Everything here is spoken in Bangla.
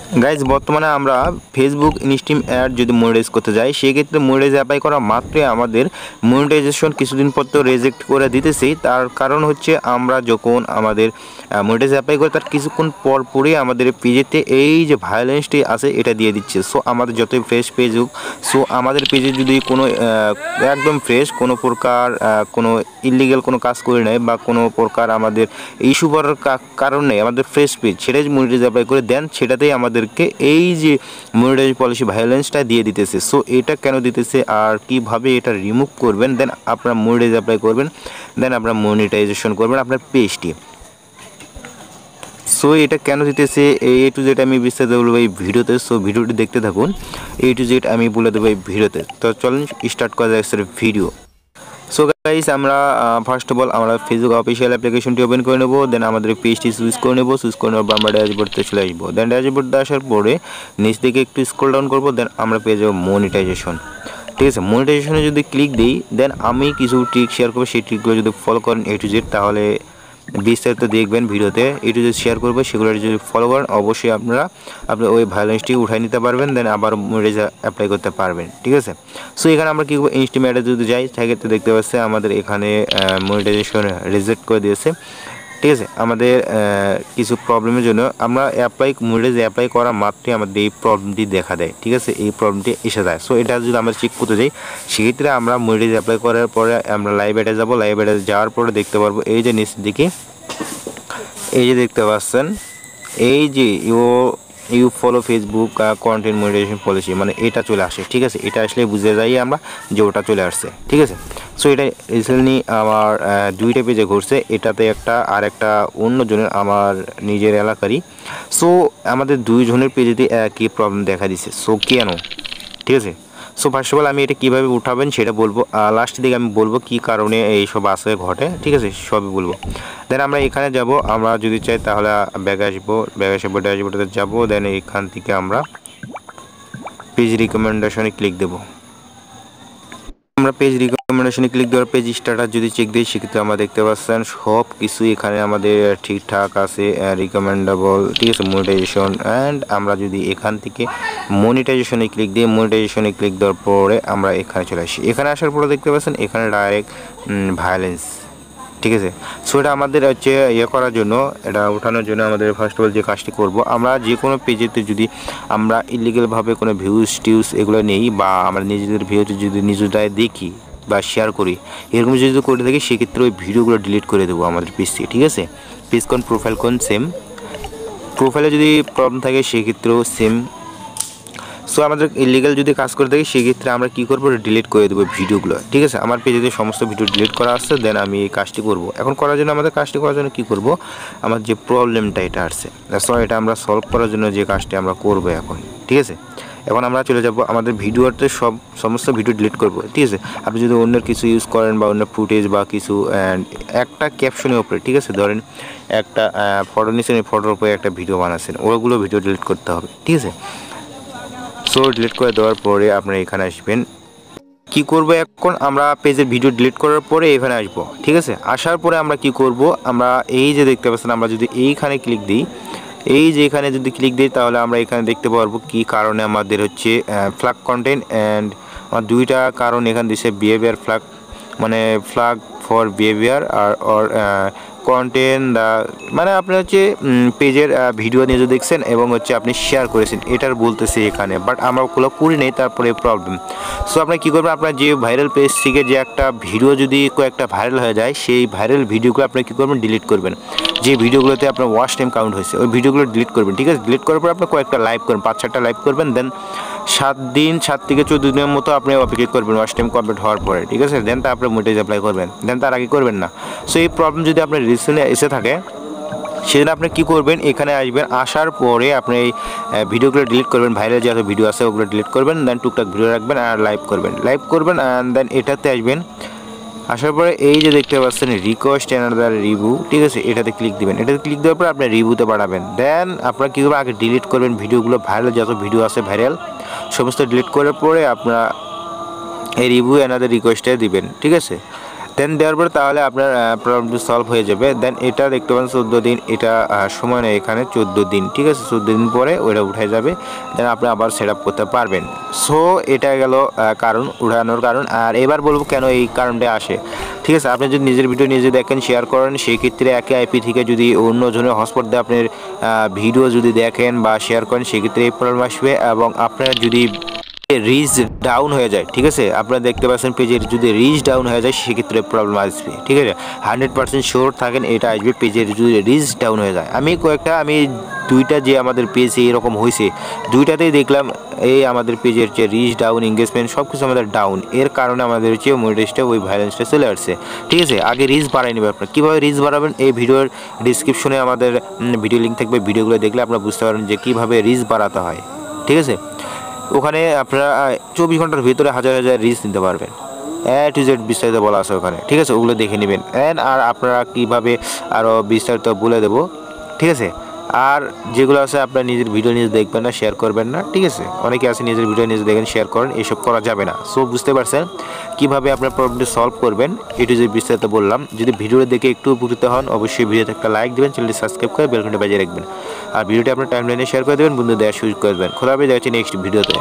গাইজ বর্তমানে আমরা ফেসবুক ইনস্ট্রিম অ্যাড যদি মনিটাইজ করতে যাই সেক্ষেত্রে মনিটাইজ অ্যাপ্লাই করা মাত্রই আমাদের মনিটাইজেশন কিছুদিন পর তো রিজেক্ট করে দিতেছি। তার কারণ হচ্ছে আমরা যখন আমাদের মনিটাইজ অ্যাপ্লাই করি তার কিছুক্ষণ পর পরই আমাদের পেজেতে এই যে ভায়োলেন্সটি আছে এটা দিয়ে দিচ্ছে। সো আমাদের যতই ফ্রেশ পেজ হোক, সো আমাদের পেজে যদি কোনো একদম ফ্রেশ কোনো প্রকার কোনো ইলিগাল কোনো কাজ করে নেয় বা কোনো প্রকার আমাদের ইস্যু করার কারণ নেই, আমাদের ফ্রেশ পেজ সেটাই মনিটাইজ অ্যাপ্লাই করে দেন সেটাতেই আমাদেরকে এই যে মনিটাইজ পলিসি ভায়োলেন্সটা দিয়ে দিতেছে। সো এটা কেন দিতেছে আর কিভাবে এটা রিমুভ করবেন, দেন আপনারা মনিটাইজ অ্যাপ্লাই করবেন, দেন আপনারা মনিটাইজেশন করবেন আপনার পেজটি। সো এটা কেন দিতেছে A to Z আমি বিস্তারিত বলবো এই ভিডিওতে। সো ভিডিওটি দেখতে থাকুন, A to Z আমি বলে দেবো এই ভিডিওতে। তো চলুন স্টার্ট করা যাক ভিডিও। সো গাইস আমরা ফার্স্ট অফ অল আমরা ফেসবুক অফিসিয়াল অ্যাপ্লিকেশনটি ওপেন করে নেব, দেন আমাদের পেজটি চুজ করে নেব। চুজ করে নেওয়ার পর আমরা ড্যাশবোর্ডে চলে আসবো। দেন ড্যাশবোর্ডে আসার পরে নিচ দিকে একটু স্ক্রল ডাউন করবো, দেন আমরা পেয়ে যাবো মনিটাইজেশন। ঠিক আছে, মনিটাইজেশনে যদি ক্লিক দিই দেন আমি কিছু ট্রিক শেয়ার করবো, সেই ট্রিকগুলো যদি ফলো করেন A to Z তাহলে বিস্তারিত দেখবেন ভিডিওতে। A to Z শেয়ার করবো, সেগুলো যদি ফলো করেন অবশ্যই আপনারা ওই ভায়োলেন্সটি উঠাই নিতে পারবেন, দেন আবার মনিটাইজ অ্যাপ্লাই করতে পারবেন। ঠিক আছে, সো এখানে আমরা কী করবো ইনস্ট্রিম অ্যাডে যদি যাই সেক্ষেত্রে দেখতে পাচ্ছি আমাদের এখানে মনিটাইজেশন রিজেক্ট করে দিয়েছে। ঠিক আছে, আমাদের কিছু প্রবলেমের জন্য আমরা মনিটাইজ অ্যাপ্লাই করা মাত্রই আমাদের এই প্রবলেমটি দেখা দেয়। ঠিক আছে, এই প্রবলেমটি এসে যায়। সো এটা যদি আমরা চেক করতে যাই সেক্ষেত্রে আমরা মনিটাইজ অ্যাপ্লাই করার পরে আমরা লাইভ অ্যাডে যাবো। লাইভ অ্যাডে যাওয়ার পরে দেখতে পারবো এই যে নিচের দিকে এই যে দেখতে পাচ্ছেন এই যে you follow Facebook content monetization policy, মানে এটা চলে আসে। ঠিক আছে, এটা আসলে বুঝে যাই আমরা যে ওটা চলে আসছে। ঠিক আছে, সো এটা রিসেন্টলি আমার দুইটা পেজে ঘুরছে, এটাতে একটা আর একটা অন্যজনের আমার নিজের এলাকারই। সো আমাদের দুইজনের পেজেতে একই প্রবলেম দেখা দিচ্ছে। সো কেন? ঠিক আছে, সো ফার্স্ট অফ অল আমি এটা কীভাবে উঠাবেন সেটা বলবো, লাস্টের দিকে আমি বলবো কী কারণে এইসব আসে ঘটে। ঠিক আছে, সবই বলবো। দেন আমরা এখানে যাব, আমরা যদি চাই তাহলে ব্যাগে আসবো, ড্যাশবোর্ডে যাবো। দেন এখান থেকে আমরা পেজ রিকমেন্ডেশনে ক্লিক দেবো। আমরা পেজ রিকমেন্ডেশনে ক্লিক দেওয়ার পেজ স্টার্টার যদি চেক দিই সেক্ষেত্রে আমরা দেখতে পাচ্ছেন সব কিছু এখানে আমাদের ঠিকঠাক আছে, রিকমেন্ডেবল। ঠিক আছে, মনিটাইজেশন অ্যান্ড আমরা যদি এখান থেকে মনিটাইজেশনে ক্লিক দিই, মনিটাইজেশনে ক্লিক দেওয়ার পরে আমরা এখানে চলে আসি। এখানে আসার পরে দেখতে পাচ্ছেন এখানে ডাইরেক্ট ভায়োলেন্স। ঠিক আছে, সো এটা আমাদের হচ্ছে করার জন্য, এটা ওঠানোর জন্য আমাদের ফার্স্ট অফ অল যে কাজটি করব, আমরা যে কোনো পেজেতে যদি আমরা ইলিগালভাবে কোনো ভিউজ টিউজ এগুলো নেই বা আমরা নিজেদের ভিউজ যদি নিজেরাই দেখি বা শেয়ার করি এরকম যদি করে থাকি সেক্ষেত্রে ওই ভিডিওগুলো ডিলিট করে দেবো আমাদের পেজ থেকে। ঠিক আছে, পেজ কোন প্রোফাইল কোন সেম, প্রোফাইলে যদি প্রবলেম থাকে সেক্ষেত্রেও সেম। সো আমাদের ইলিগাল যদি কাজ করে থাকি সেক্ষেত্রে আমরা কী করবো ডিলিট করে দেবো ভিডিওগুলো। ঠিক আছে, আমার পেজে সমস্ত ভিডিও ডিলিট করা আসছে, দেন আমি এই কাজটি করব। এখন করার জন্য আমাদের কাজটি করার জন্য কী করব, আমার যে প্রবলেমটা এটা আসছে, সো এটা আমরা সলভ করার জন্য যে কাজটি আমরা করবো এখন। ঠিক আছে, এখন আমরা চলে যাব আমাদের ভিডিওতে সমস্ত ভিডিও ডিলিট করব। ঠিক আছে, আপনি যদি অন্যের কিছু ইউজ করেন বা অন্য ফুটেজ বা কিছু একটা ক্যাপশনের উপরে, ঠিক আছে, ধরেন একটা ফটো নিয়েছেন, এই ফটোর উপরে একটা ভিডিও বানাচ্ছেন, ওগুলো ভিডিও ডিলিট করতে হবে। ঠিক আছে, সো ডিলিট করে দেওয়ার পরে আপনারা এখানে আসবেন। কি করব এখন আমরা পেজের ভিডিও ডিলিট করার পরে এখানে আসব। ঠিক আছে, আসার পরে আমরা কি করব, আমরা এই যে দেখতে পাচ্ছেন আমরা যদি এইখানে ক্লিক দিই, এই যে এখানে যদি ক্লিক দিই তাহলে আমরা এখানে দেখতে পারবো কি কারণে আমাদের হচ্ছে ফ্ল্যাগ কন্টেন্ট অ্যান্ড আমার দুইটা কারণ এখানে দিচ্ছে বিহেভিয়ার ফ্ল্যাগ, মানে ফ্ল্যাগ ফর বিহেভিয়ার আর কন্টেন্ট মানে আপনি হচ্ছে পেজের ভিডিও নিয়ে দেখছেন এবং হচ্ছে আপনি শেয়ার করেছেন এটার বলতেছে এখানে, বাট আমরা ওগুলো করি নেই, তারপরে প্রবলেম। সো আপনি কী করবেন, আপনার যে ভাইরাল পেজ থেকে যে একটা ভিডিও যদি কয়েকটা ভাইরাল হয়ে যায় সেই ভাইরাল ভিডিওগুলো আপনি কী করবেন ডিলিট করবেন, যে ভিডিওগুলোতে আপনার ওয়াচ টাইম কাউন্ট হয়েছে ওই ভিডিওগুলো ডিলিট করবেন। ঠিক আছে, ডিলিট করার পর আপনি কয়েকটা লাইভ করবেন, 5-6টা লাইভ করবেন, দেন 7 থেকে 14 দিনের মতো আপনি অপেক্ষা করবেন ওয়াচ টাইম কমপ্লিট হওয়ার পরে। ঠিক আছে, দেন তারপরে মনিটাইজ অ্যাপ্লাই করবেন, দেন তার আগে করবেন না। সো এই প্রবলেম যদি আপনার রিসেন্টলি এসে থাকে সেদিন আপনি কী করবেন, এখানে আসবেন, আসার পরে আপনি এই ভিডিওগুলো ডিলিট করবেন, ভাইরাল যত ভিডিও আছে ওগুলো ডিলিট করবেন, দেন টুকটাক ভিডিও রাখবেন আর লাইভ করবেন অ্যান্ড দেন এটাতে আসবেন। আসার পরে এই যে দেখতে পাচ্ছেন রিকোয়েস্ট অ্যানাদার রিভিউ, ঠিক আছে, এটাতে ক্লিক দিবেন। এটাতে ক্লিক দেওয়ার পরে আপনি রিভিউতে বাড়াবেন, দেন আপনারা কী করবেন আগে ডিলিট করবেন ভিডিওগুলো, ভাইরাল যত ভিডিও আছে ভাইরাল সমস্ত ডিলিট করার পরে আপনারা এই রিভিউ অ্যানাদার রিকোয়েস্টে দিবেন। ঠিক আছে, দেন দেওয়ার পরে তাহলে আপনার প্রবলেম সলভ হয়ে যাবে। দেন এটা দেখতে পাবেন 14 দিন, এটা সময় নেই এখানে 14 দিন, ঠিক আছে। 14 দিন পরে ওইটা উঠে যাবে, দেন আপনি আবার সেট আপ করতে পারবেন। সো এটা গেল কারণ, উঠানোর কারণ। আর এবার বলবো কেন এই কারণটা আসে, ঠিক আছে। আপনি যদি নিজের ভিডিও নিজে দেখেন, শেয়ার করেন, সেই ক্ষেত্রে একই আইপি থেকে যদি অন্য জনের হটস্পট দিয়ে আপনার ভিডিও যদি দেখেন বা শেয়ার করেন, সেক্ষেত্রে এই প্রবলেম আসবে। এবং আপনার যদি রিচ ডাউন হয়ে যায়, ঠিক আছে, আপনারা দেখতে পাচ্ছেন পেজের যদি রিচ ডাউন হয়ে যায় সেক্ষেত্রে প্রবলেম আসবে, ঠিক আছে। 100% শিওর থাকেন এটা আসবে, পেজের যদি রিচ ডাউন হয়ে যায়। আমি দুইটা যে আমাদের পেজে এরকম হয়েছে, দুইটাতেই দেখলাম এই আমাদের পেজের যে রিচ ডাউন, এঙ্গেজমেন্ট সব কিছু আমাদের ডাউন। এর কারণে আমাদের হচ্ছে মনিটাইজেশনটা ওই ভায়োলেন্সটা চলে আসছে, ঠিক আছে। আগে রিচ বাড়াই নেবে আপনার। কীভাবে রিচ বাড়াবেন, এই ভিডিওর ডিসক্রিপশনে আমাদের ভিডিও লিঙ্ক থাকবে, ভিডিওগুলো দেখলে আপনারা বুঝতে পারবেন যে কীভাবে রিচ বাড়াতে হয়, ঠিক আছে। ওখানে আপনারা 24 ঘন্টার ভিতরে হাজার হাজার রিচ নিতে পারবেন, A to Z বিস্তারিত বলা আছে ওখানে, ঠিক আছে। ওগুলো দেখে নেবেন। আর আপনারা কীভাবে আরও বিস্তারিত বলে দেবো, ঠিক আছে। আর যেগুলো আছে আপনার নিজের ভিডিও নিজে দেখবেন না, শেয়ার করবেন না, ঠিক আছে। অনেকে আছে নিজের ভিডিও নিজে দেখেন, শেয়ার করেন, এসব করা যাবে না। সো বুঝতে পারছেন কীভাবে আপনার প্রবলেমটি সলভ করবেন, A to Z বিস্তারিত বললাম। যদি ভিডিও দেখে একটু উপকৃত হন, অবশ্যই ভিডিওতে একটা লাইক দেবেন, চ্যানেলটি সাবস্ক্রাইব করে বেল ঘন্টা বাজিয়ে রাখবেন। আর ভিডিওটি আপনার টাইমলাইনে শেয়ার করে দেবেন, বন্ধু দেওয়ার সুযোগ করে দেবেন। খোদা হাফেজ, দেখা হচ্ছে নেক্সট ভিডিওতে।